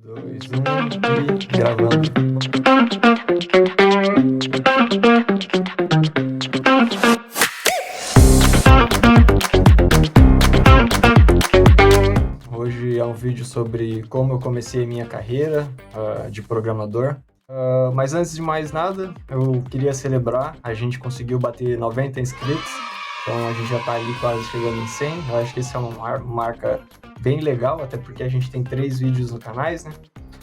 2, 1 e gravando. Hoje é um vídeo sobre como eu comecei a minha carreira de programador. Mas antes de mais nada, eu queria celebrar. A gente conseguiu bater 90 inscritos, então a gente já está ali quase chegando em 100. Eu acho que isso é uma marca bem legal, até porque a gente tem 3 vídeos no canal, né?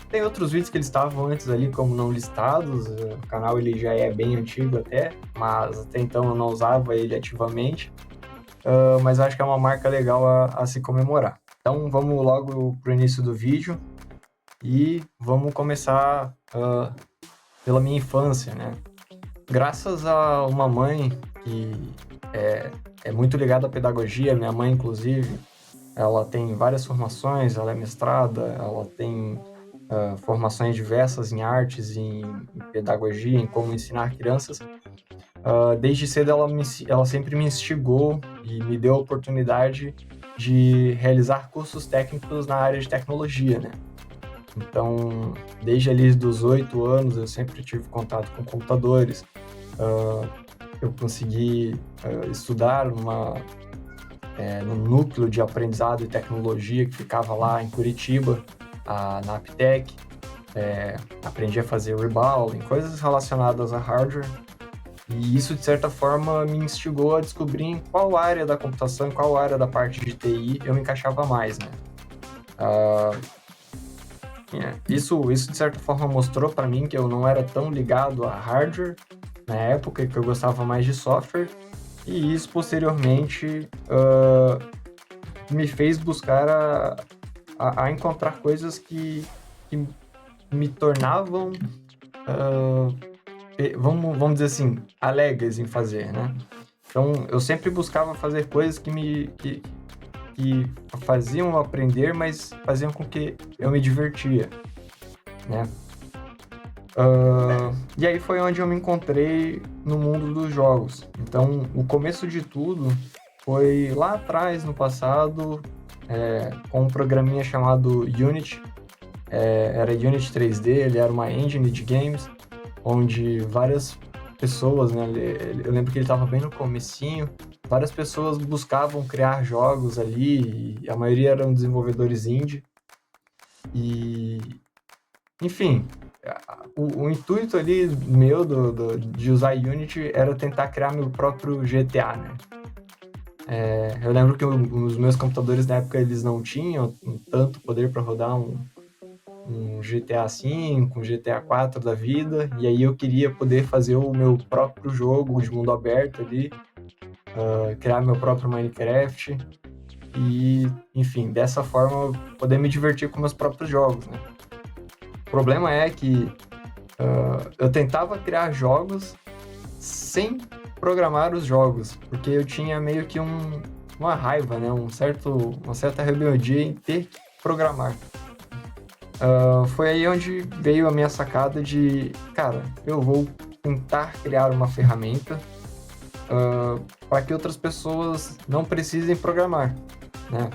Tem outros vídeos que eles estavam antes ali como não listados. O canal ele já é bem antigo até, mas até então eu não usava ele ativamente. Mas eu acho que é uma marca legal a se comemorar. Então vamos logo pro início do vídeo e vamos começar pela minha infância, né? Graças a uma mãe que é muito ligada à pedagogia, minha mãe inclusive, ela tem várias formações, ela é mestrada, ela tem formações diversas em artes, em pedagogia, em como ensinar crianças. Desde cedo ela sempre me instigou e me deu a oportunidade de realizar cursos técnicos na área de tecnologia, né? Então, desde ali dos 8 anos, eu sempre tive contato com computadores. Eu consegui estudar no núcleo de aprendizado e tecnologia que ficava lá em Curitiba, na Aptec. Aprendi a fazer reballing, coisas relacionadas a hardware. E isso, de certa forma, me instigou a descobrir em qual área da computação, em qual área da parte de TI eu me encaixava mais, né? Isso, de certa forma, mostrou para mim que eu não era tão ligado a hardware na época, que eu gostava mais de software. E isso, posteriormente, me fez buscar a encontrar coisas que me tornavam, vamos dizer assim, alegres em fazer, né? Então, eu sempre buscava fazer coisas que faziam eu aprender, mas faziam com que eu me divertia, né? E aí foi onde eu me encontrei no mundo dos jogos. Então, o começo de tudo foi lá atrás, no passado, com um programinha chamado Unity. Era Unity 3D, ele era uma engine de games, onde várias pessoas, né, eu lembro que ele estava bem no comecinho, várias pessoas buscavam criar jogos ali, e a maioria eram desenvolvedores indie. E, enfim, o intuito ali meu de usar Unity era tentar criar meu próprio GTA, né? Eu lembro que os meus computadores na época eles não tinham tanto poder para rodar um GTA V, um GTA 4 da vida, e aí eu queria poder fazer o meu próprio jogo de mundo aberto ali, criar meu próprio Minecraft e, enfim, dessa forma poder me divertir com meus próprios jogos, né? O problema é que eu tentava criar jogos sem programar os jogos, porque eu tinha meio que uma raiva, né? Uma certa rebeldia em ter que programar. Foi aí onde veio a minha sacada de, cara, eu vou tentar criar uma ferramenta para que outras pessoas não precisem programar, né?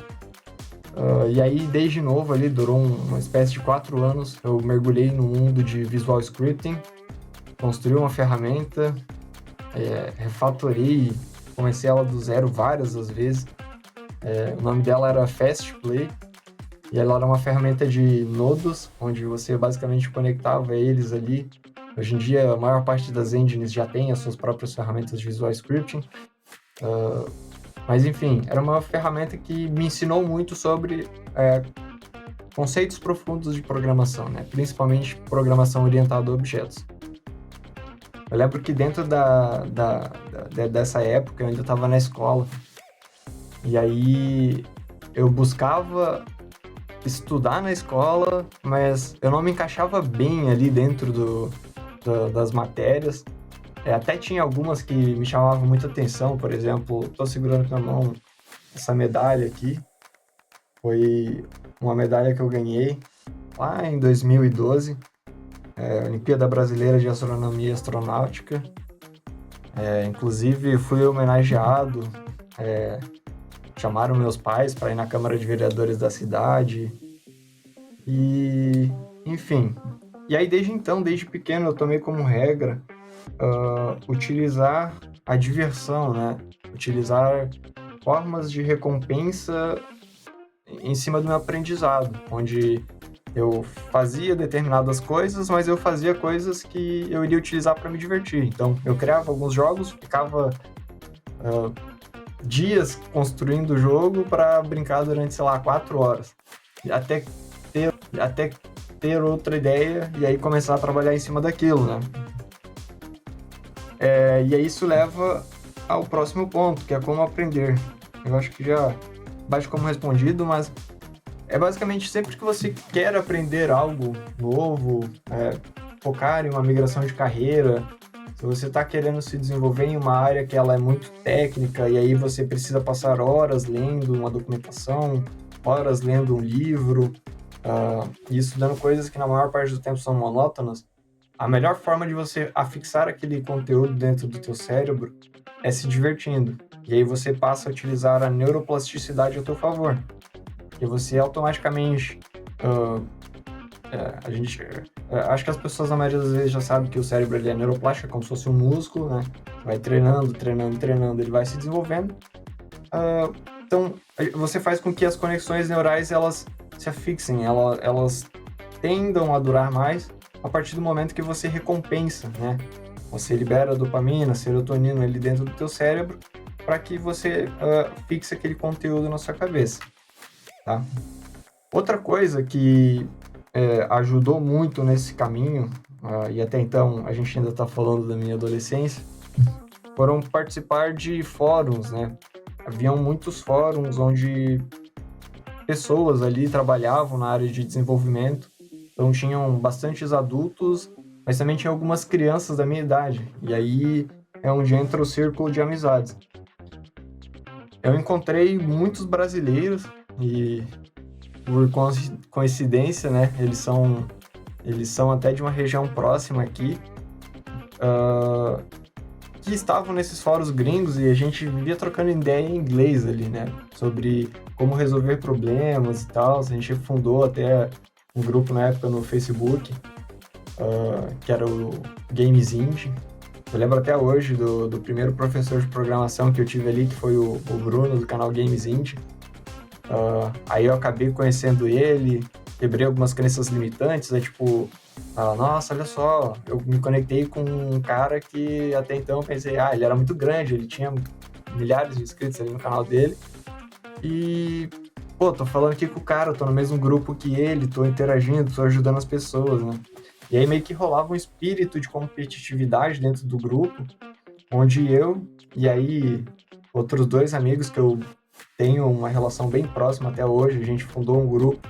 E aí, desde novo, ali, durou uma espécie de 4 anos, eu mergulhei no mundo de Visual Scripting, construí uma ferramenta, refatorei, comecei ela do zero várias das vezes. O nome dela era Fast Play, e ela era uma ferramenta de nodos, onde você basicamente conectava eles ali. Hoje em dia, a maior parte das engines já tem as suas próprias ferramentas de Visual Scripting. Mas, enfim, era uma ferramenta que me ensinou muito sobre conceitos profundos de programação, né? Principalmente programação orientada a objetos. Eu lembro que dentro dessa época eu ainda estava na escola, e aí eu buscava estudar na escola, mas eu não me encaixava bem ali dentro das matérias. Até tinha algumas que me chamavam muita atenção, por exemplo, estou segurando na mão essa medalha aqui. Foi uma medalha que eu ganhei lá em 2012, Olimpíada Brasileira de Astronomia e Astronáutica. Inclusive, fui homenageado, chamaram meus pais para ir na Câmara de Vereadores da cidade. E, enfim. E aí, desde então, desde pequeno, eu tomei como regra utilizar a diversão, né? Utilizar formas de recompensa em cima do meu aprendizado, onde eu fazia determinadas coisas, mas eu fazia coisas que eu iria utilizar para me divertir. Então, eu criava alguns jogos, ficava dias construindo o jogo para brincar durante, sei lá, 4 horas. Até ter outra ideia e aí começar a trabalhar em cima daquilo, né? E aí isso leva ao próximo ponto, que é como aprender. Eu acho que já bate como respondido, mas é basicamente sempre que você quer aprender algo novo, focar em uma migração de carreira, se você está querendo se desenvolver em uma área que ela é muito técnica e aí você precisa passar horas lendo uma documentação, horas lendo um livro, e estudando coisas que na maior parte do tempo são monótonas, a melhor forma de você afixar aquele conteúdo dentro do teu cérebro é se divertindo. E aí você passa a utilizar a neuroplasticidade a teu favor. Porque você automaticamente... acho que as pessoas, na maioria das vezes, já sabem que o cérebro ele é neuroplástico, é como se fosse um músculo, né? Vai treinando, ele vai se desenvolvendo. Então, você faz com que as conexões neurais, elas se afixem, elas tendam a durar mais a partir do momento que você recompensa, né? Você libera dopamina, serotonina ali dentro do teu cérebro para que você fixe aquele conteúdo na sua cabeça, tá? Outra coisa que ajudou muito nesse caminho, e até então a gente ainda está falando da minha adolescência, foram participar de fóruns, né? Haviam muitos fóruns onde pessoas ali trabalhavam na área de desenvolvimento, então tinham bastantes adultos, mas também tinha algumas crianças da minha idade, e aí é onde entra o círculo de amizades. Eu encontrei muitos brasileiros e, por coincidência, né, eles são até de uma região próxima aqui, que estavam nesses fóruns gringos e a gente vivia trocando ideia em inglês ali, né, sobre como resolver problemas e tal. A gente fundou até um grupo na época no Facebook, que era o Games Indie. Eu lembro até hoje do primeiro professor de programação que eu tive ali, que foi o Bruno, do canal Games Indie. Aí eu acabei conhecendo ele, quebrei algumas crenças limitantes, tipo, nossa, olha só, eu me conectei com um cara que até então eu pensei, ele era muito grande, ele tinha milhares de inscritos ali no canal dele, e, pô, tô falando aqui com o cara, tô no mesmo grupo que ele, tô interagindo, tô ajudando as pessoas, né? E aí meio que rolava um espírito de competitividade dentro do grupo, onde eu e aí outros 2 amigos que eu tenho uma relação bem próxima até hoje, a gente fundou um grupo,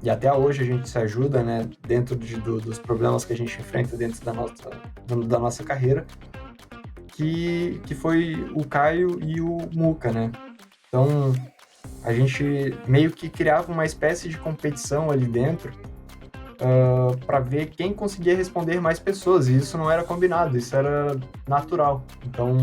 e até hoje a gente se ajuda, né, dentro dos problemas que a gente enfrenta dentro da nossa carreira, que foi o Caio e o Muca, né? Então, a gente meio que criava uma espécie de competição ali dentro para ver quem conseguia responder mais pessoas, e isso não era combinado, isso era natural. Então,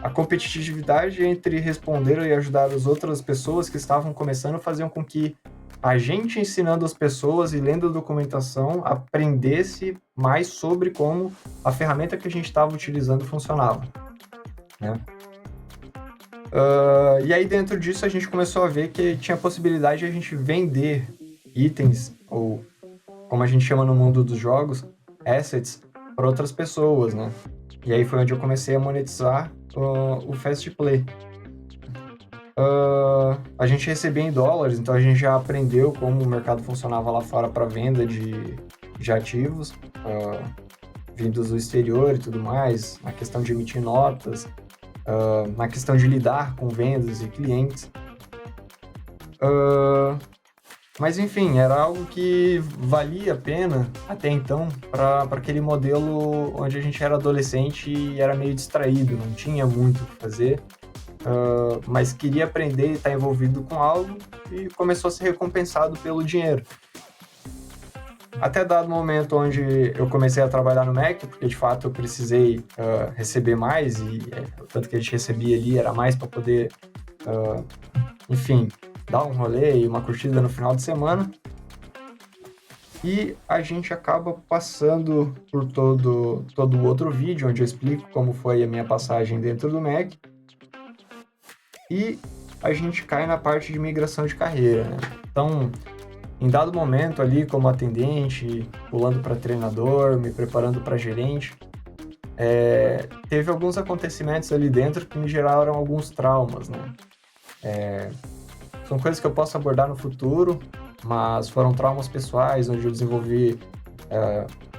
a competitividade entre responder e ajudar as outras pessoas que estavam começando faziam com que a gente, ensinando as pessoas e lendo a documentação, aprendesse mais sobre como a ferramenta que a gente estava utilizando funcionava, né? E aí, dentro disso, a gente começou a ver que tinha a possibilidade de a gente vender itens, ou como a gente chama no mundo dos jogos, assets, para outras pessoas, né? E aí foi onde eu comecei a monetizar o Fast Play. A gente recebia em dólares, então a gente já aprendeu como o mercado funcionava lá fora para venda de ativos vindos do exterior e tudo mais, na questão de emitir notas, na questão de lidar com vendas e clientes. Mas enfim, era algo que valia a pena até então para aquele modelo onde a gente era adolescente e era meio distraído, não tinha muito o que fazer, mas queria aprender e estar envolvido com algo e começou a ser recompensado pelo dinheiro. Até dado momento onde eu comecei a trabalhar no Mac, porque de fato eu precisei receber mais, e o tanto que a gente recebia ali era mais para poder, enfim, dar um rolê e uma curtida no final de semana. E a gente acaba passando por todo o outro vídeo, onde eu explico como foi a minha passagem dentro do Mac. E a gente cai na parte de migração de carreira, né? Então, em dado momento ali, como atendente, pulando para treinador, me preparando para gerente, teve alguns acontecimentos ali dentro que me geraram alguns traumas, né? São coisas que eu posso abordar no futuro, mas foram traumas pessoais, onde eu desenvolvi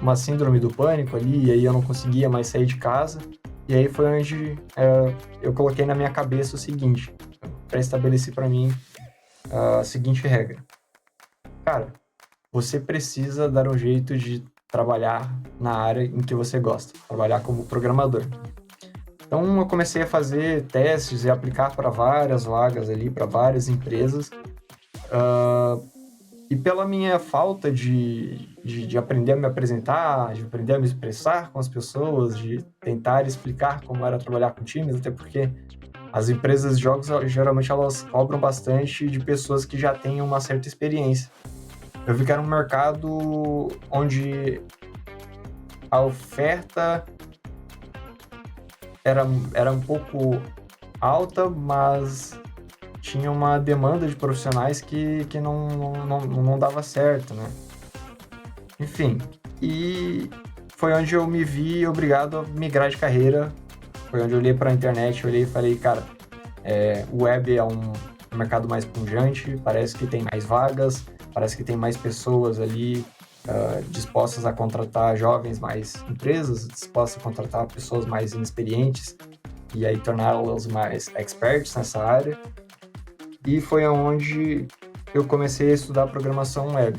uma síndrome do pânico ali, e aí eu não conseguia mais sair de casa. E aí foi onde eu coloquei na minha cabeça o seguinte, pré-estabeleci para mim a seguinte regra. Cara, você precisa dar um jeito de trabalhar na área em que você gosta, trabalhar como programador. Então eu comecei a fazer testes e aplicar para várias vagas ali, para várias empresas. E pela minha falta de aprender a me apresentar, de aprender a me expressar com as pessoas, de tentar explicar como era trabalhar com times, até porque as empresas de jogos, geralmente, elas cobram bastante de pessoas que já têm uma certa experiência. Eu vi que era um mercado onde a oferta era um pouco alta, mas tinha uma demanda de profissionais que não dava certo, né? Enfim, e foi onde eu me vi obrigado a migrar de carreira. Foi onde eu olhei para a internet, olhei e falei, cara, o web é um mercado mais pujante, parece que tem mais vagas, parece que tem mais pessoas ali dispostas a contratar jovens, mais empresas dispostas a contratar pessoas mais inexperientes e aí torná-las mais experts nessa área. E foi onde eu comecei a estudar programação web.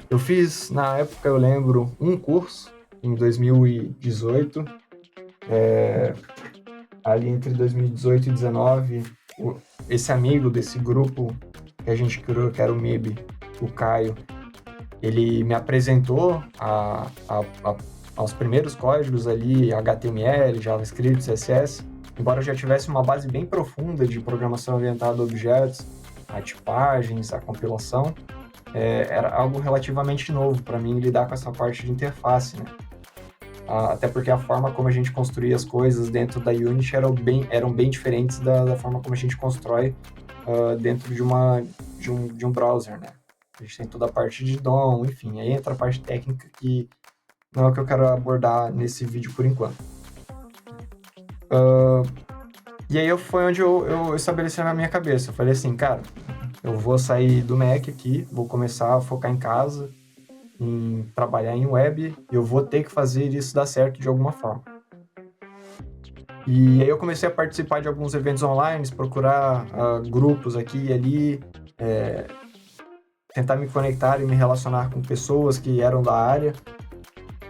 Eu fiz, na época, eu lembro, um curso em 2018, ali entre 2018 e 2019, esse amigo desse grupo que a gente criou, que era o MIB, o Caio, ele me apresentou aos primeiros códigos ali, HTML, JavaScript, CSS, embora eu já tivesse uma base bem profunda de programação orientada a objetos, a tipagens, a compilação, era algo relativamente novo para mim lidar com essa parte de interface, né? Até porque a forma como a gente construía as coisas dentro da Unity eram bem diferentes da forma como a gente constrói dentro de um browser, né? A gente tem toda a parte de DOM, enfim, aí entra a parte técnica que não é o que eu quero abordar nesse vídeo por enquanto. E aí foi onde eu estabeleci na minha cabeça, eu falei assim, cara, eu vou sair do Mac aqui, vou começar a focar em casa, em trabalhar em web, e eu vou ter que fazer isso dar certo de alguma forma. E aí eu comecei a participar de alguns eventos online, procurar grupos aqui e ali, tentar me conectar e me relacionar com pessoas que eram da área.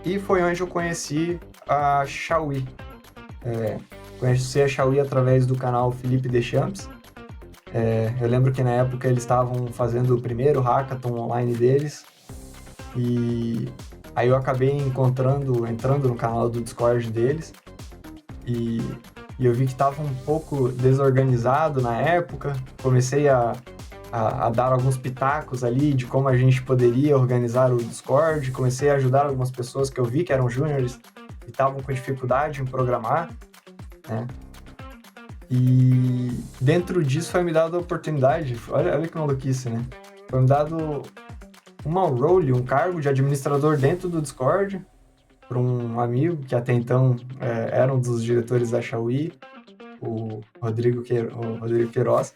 E foi onde eu conheci a Xiaomi. Conheci a Xiaomi através do canal Felipe Deschamps. Eu lembro que na época eles estavam fazendo o primeiro hackathon online deles. E aí eu acabei entrando no canal do Discord deles. E eu vi que estava um pouco desorganizado na época. Comecei a dar alguns pitacos ali de como a gente poderia organizar o Discord. Comecei a ajudar algumas pessoas que eu vi que eram júniores e estavam com dificuldade em programar, né? E dentro disso foi me dado a oportunidade, olha que maluquice, né? Foi me dado uma role, um cargo de administrador dentro do Discord por um amigo que até então era um dos diretores da Xiaomi, o Rodrigo Queiroz.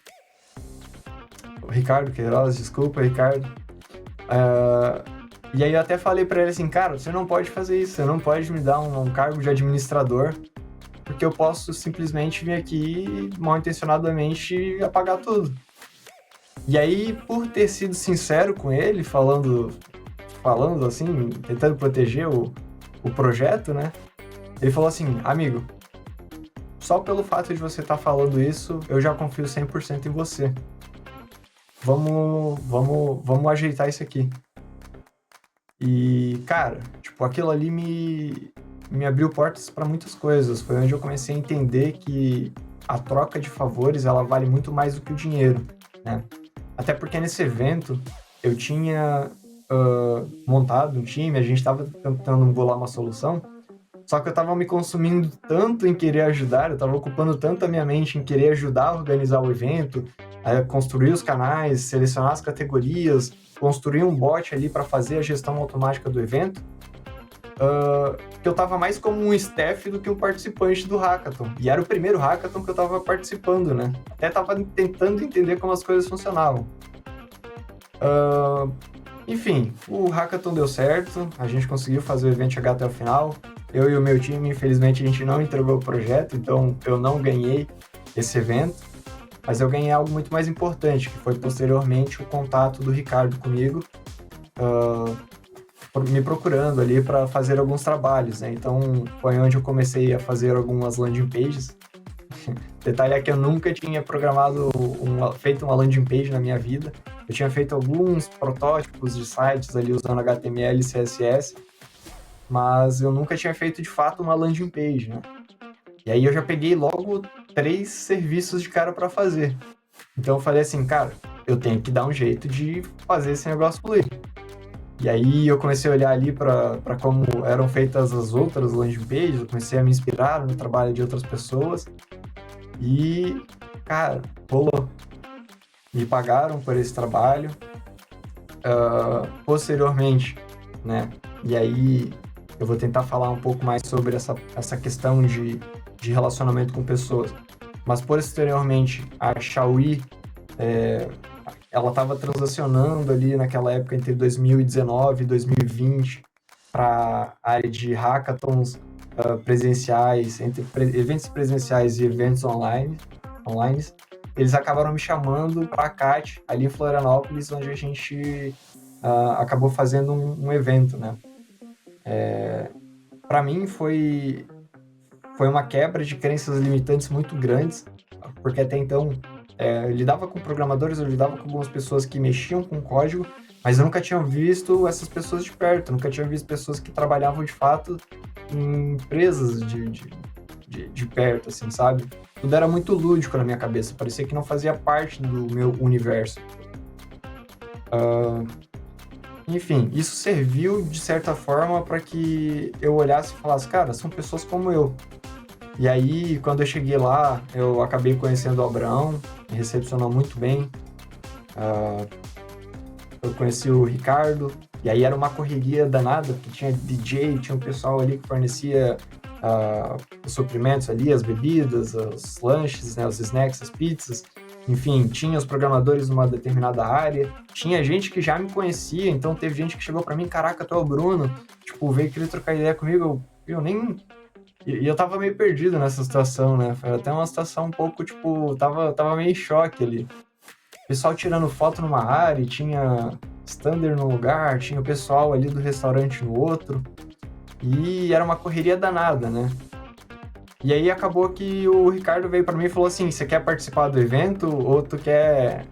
O Ricardo Queiroz, desculpa, Ricardo. E aí eu até falei para ele assim, cara, você não pode fazer isso, você não pode me dar um cargo de administrador, porque eu posso simplesmente vir aqui mal intencionadamente apagar tudo. E aí, por ter sido sincero com ele, falando assim, tentando proteger o projeto, né? Ele falou assim, amigo, só pelo fato de você estar falando isso, eu já confio 100% em você. Vamos ajeitar isso aqui. E, cara, tipo, aquilo ali me abriu portas para muitas coisas. Foi onde eu comecei a entender que a troca de favores, ela vale muito mais do que o dinheiro, né? Até porque nesse evento eu tinha montado um time, a gente estava tentando bolar uma solução, só que eu estava me consumindo tanto em querer ajudar, eu estava ocupando tanto a minha mente em querer ajudar a organizar o evento, construir os canais, selecionar as categorias, construir um bot ali para fazer a gestão automática do evento, que eu estava mais como um staff do que um participante do hackathon. E era o primeiro hackathon que eu estava participando, né? Até estava tentando entender como as coisas funcionavam. Enfim, o hackathon deu certo, a gente conseguiu fazer o evento chegar até o final. Eu e o meu time, infelizmente, a gente não entregou o projeto, então eu não ganhei esse evento, mas eu ganhei algo muito mais importante, que foi posteriormente o contato do Ricardo comigo, me procurando ali para fazer alguns trabalhos, né? Então foi onde eu comecei a fazer algumas landing pages. Detalhe é que eu nunca tinha feito uma landing page na minha vida. Eu tinha feito alguns protótipos de sites ali usando HTML e CSS, mas eu nunca tinha feito de fato uma landing page, né? E aí eu já peguei logo 3 serviços de cara para fazer. Então eu falei assim, cara, eu tenho que dar um jeito de fazer esse negócio fluir. E aí eu comecei a olhar ali para como eram feitas as outras landing pages, eu comecei a me inspirar no trabalho de outras pessoas e, cara, rolou. Me pagaram por esse trabalho. Posteriormente, né? E aí eu vou tentar falar um pouco mais sobre essa questão de relacionamento com pessoas. Mas posteriormente, a Xiaoyi, ela estava transacionando ali naquela época entre 2019 e 2020 para a área de hackathons presenciais, entre eventos presenciais e eventos online. Eles acabaram me chamando para a CAT, ali em Florianópolis, onde a gente acabou fazendo um evento, né? Para mim foi uma quebra de crenças limitantes muito grandes, porque até então eu lidava com programadores, eu lidava com algumas pessoas que mexiam com código, mas eu nunca tinha visto essas pessoas de perto, nunca tinha visto pessoas que trabalhavam de fato em empresas de perto, assim, sabe? Tudo era muito lúdico na minha cabeça, parecia que não fazia parte do meu universo. Enfim, isso serviu de certa forma para que eu olhasse e falasse, cara, são pessoas como eu. E aí, quando eu cheguei lá, eu acabei conhecendo o Abraão, me recepcionou muito bem. Eu conheci o Ricardo, e aí era uma correria danada, porque tinha DJ, tinha um pessoal ali que fornecia os suprimentos ali, as bebidas, os lanches, né, os snacks, as pizzas. Enfim, tinha os programadores numa determinada área, tinha gente que já me conhecia, então teve gente que chegou para mim, caraca, tu é o Bruno, tipo, veio querer trocar ideia comigo, eu nem... E eu tava meio perdido nessa situação, né? Foi até uma situação um pouco, tipo, tava meio em choque ali. O pessoal tirando foto numa área, tinha stander num lugar, tinha o pessoal ali do restaurante no outro. E era uma correria danada, né? E aí acabou que o Ricardo veio para mim e falou assim, você quer participar do evento ou tu quer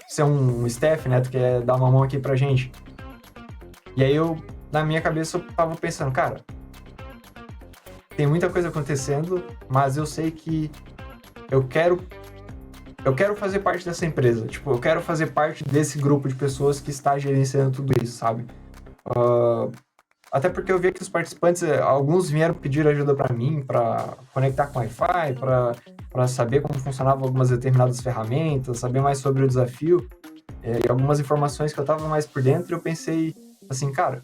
ser um staff, né? Tu quer dar uma mão aqui pra gente? E aí na minha cabeça, eu tava pensando, cara, tem muita coisa acontecendo, mas eu sei que eu quero fazer parte dessa empresa. Tipo, eu quero fazer parte desse grupo de pessoas que está gerenciando tudo isso, sabe? Até porque eu vi que os participantes, alguns vieram pedir ajuda para mim, para conectar com Wi-Fi, para saber como funcionavam algumas determinadas ferramentas, saber mais sobre o desafio, e algumas informações que eu estava mais por dentro, eu pensei assim, cara,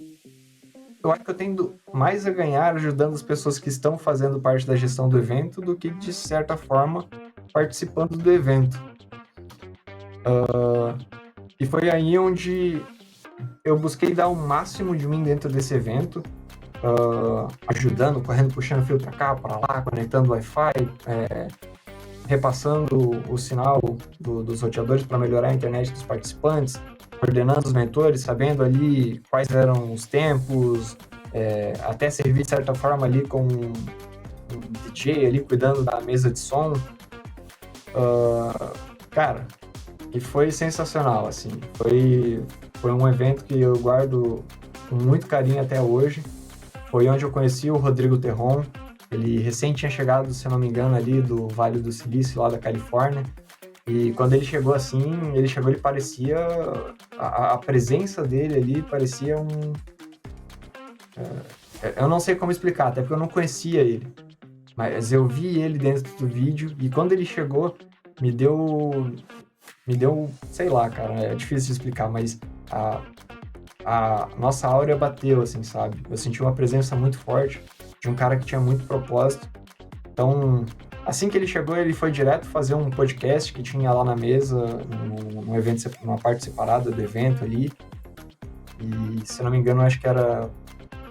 eu acho que eu tenho mais a ganhar ajudando as pessoas que estão fazendo parte da gestão do evento do que, de certa forma, participando do evento. E foi aí onde eu busquei dar o máximo de mim dentro desse evento, ajudando, correndo, puxando fio para cá, para lá, conectando Wi-Fi, repassando o sinal dos roteadores para melhorar a internet dos participantes, coordenando os mentores, sabendo ali quais eram os tempos, até servir de certa forma ali com um DJ ali cuidando da mesa de som. Cara, e foi sensacional, assim, foi um evento que eu guardo com muito carinho até hoje. Foi onde eu conheci o Rodrigo Terron. Ele recém tinha chegado, se não me engano, ali do Vale do Silício, lá da Califórnia. E quando ele chegou assim, ele parecia... A presença dele ali parecia um... Eu não sei como explicar, até porque eu não conhecia ele. Mas eu vi ele dentro do vídeo e quando ele chegou, me deu... Sei lá, cara, é difícil de explicar, mas a nossa áurea bateu, assim, sabe? Eu senti uma presença muito forte de um cara que tinha muito propósito. Então, assim que ele chegou, ele foi direto fazer um podcast que tinha lá na mesa, num evento, numa parte separada do evento ali. E, se não me engano, acho que era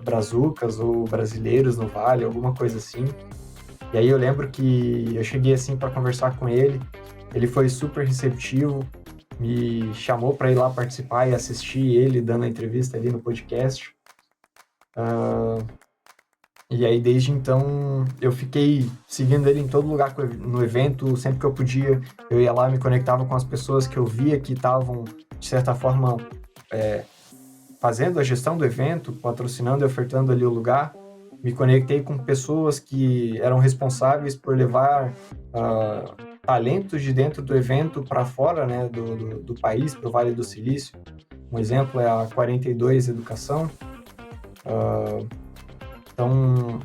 Brazucas ou Brasileiros no Vale, alguma coisa assim. E aí eu lembro que eu cheguei assim para conversar com ele. Ele foi super receptivo, me chamou para ir lá participar e assistir ele dando a entrevista ali no podcast. E aí, desde então, eu fiquei seguindo ele em todo lugar no evento, sempre que eu podia, eu ia lá, me conectava com as pessoas que eu via que estavam, de certa forma, fazendo a gestão do evento, patrocinando e ofertando ali o lugar. Me conectei com pessoas que eram responsáveis por levar talentos de dentro do evento para fora, né, do país, para o Vale do Silício. Um exemplo é a 42 Educação. Então,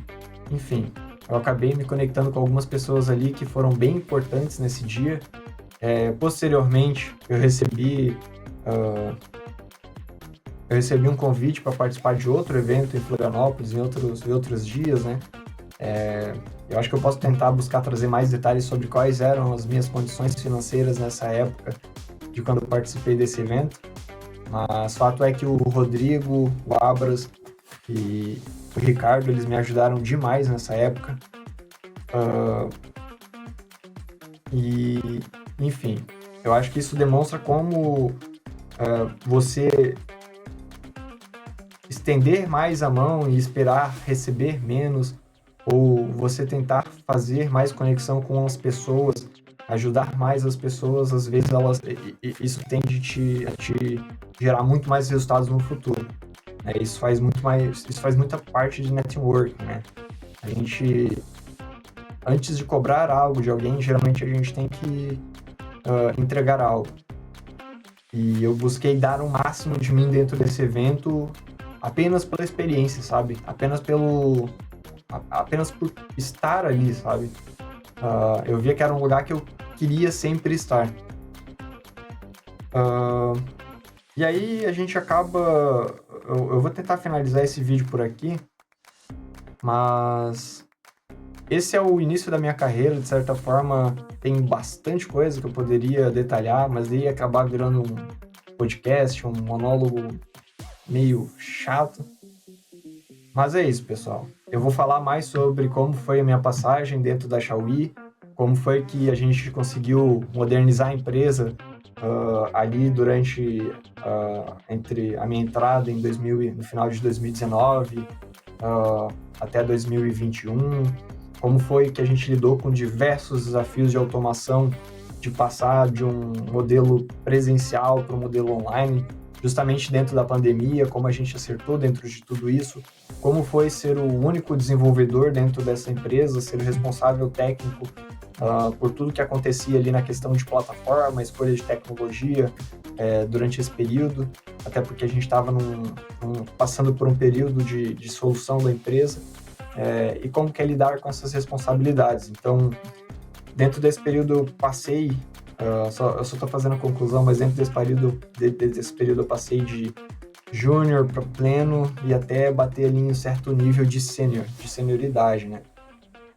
enfim, eu acabei me conectando com algumas pessoas ali que foram bem importantes nesse dia. Posteriormente, eu recebi um convite para participar de outro evento em Florianópolis em outros dias, né? Eu acho que eu posso tentar buscar trazer mais detalhes sobre quais eram as minhas condições financeiras nessa época de quando eu participei desse evento. Mas fato é que o Rodrigo, o Abras e o Ricardo, eles me ajudaram demais nessa época. E, enfim, eu acho que isso demonstra como você estender mais a mão e esperar receber menos, ou você tentar fazer mais conexão com as pessoas, ajudar mais as pessoas, às vezes isso tende a te gerar muito mais resultados no futuro. Isso faz muita parte de networking, né? A gente, antes de cobrar algo de alguém, geralmente a gente tem que entregar algo. E eu busquei dar o máximo de mim dentro desse evento apenas pela experiência, sabe? Apenas por estar ali, sabe? Eu via que era um lugar que eu queria sempre estar. E aí a gente acaba... Eu vou tentar finalizar esse vídeo por aqui, mas esse é o início da minha carreira, de certa forma tem bastante coisa que eu poderia detalhar, mas ia acabar virando um podcast, um monólogo meio chato. Mas é isso, pessoal. Eu vou falar mais sobre como foi a minha passagem dentro da Xiaomi, como foi que a gente conseguiu modernizar a empresa ali durante entre a minha entrada no final de 2019 até 2021, como foi que a gente lidou com diversos desafios de automação, de passar de um modelo presencial para um modelo online, justamente dentro da pandemia, como a gente acertou dentro de tudo isso, como foi ser o único desenvolvedor dentro dessa empresa, ser o responsável técnico por tudo que acontecia ali na questão de plataforma, escolha de tecnologia durante esse período, até porque a gente estava passando por um período de solução da empresa, e como que é lidar com essas responsabilidades. Então, dentro desse período eu passei, eu só estou fazendo a conclusão, mas dentro desse período eu passei de júnior para pleno e até bater ali em um certo nível de senioridade, né?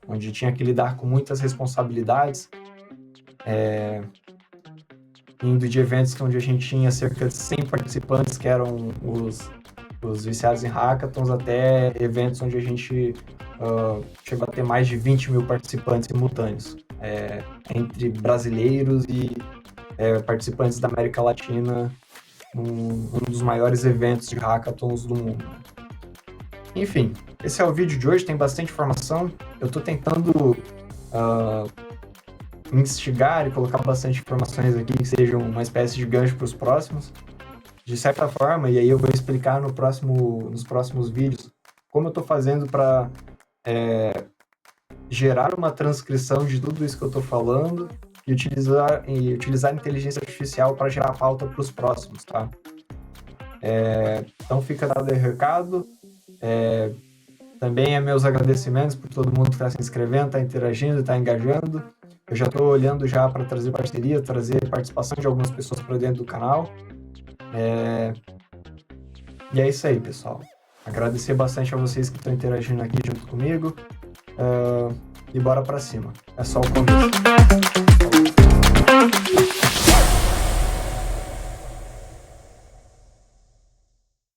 Onde tinha que lidar com muitas responsabilidades, indo de eventos onde a gente tinha cerca de 100 participantes, que eram os viciados em hackathons, até eventos onde a gente chegou a ter mais de 20 mil participantes simultâneos, entre brasileiros e participantes da América Latina, um dos maiores eventos de hackathons do mundo. Enfim, esse é o vídeo de hoje, tem bastante informação. Eu estou tentando instigar e colocar bastante informações aqui que sejam uma espécie de gancho para os próximos, de certa forma, e aí eu vou explicar nos próximos vídeos como eu estou fazendo para gerar uma transcrição de tudo isso que eu estou falando utilizar a inteligência artificial para gerar pauta para os próximos, tá? Então fica dado aí o recado. Também meus agradecimentos por todo mundo que está se inscrevendo, está interagindo, está engajando. Eu já estou olhando já para trazer parceria, trazer participação de algumas pessoas para dentro do canal. E é isso aí, pessoal. Agradecer bastante a vocês que estão interagindo aqui junto comigo. E bora para cima. É só o começo.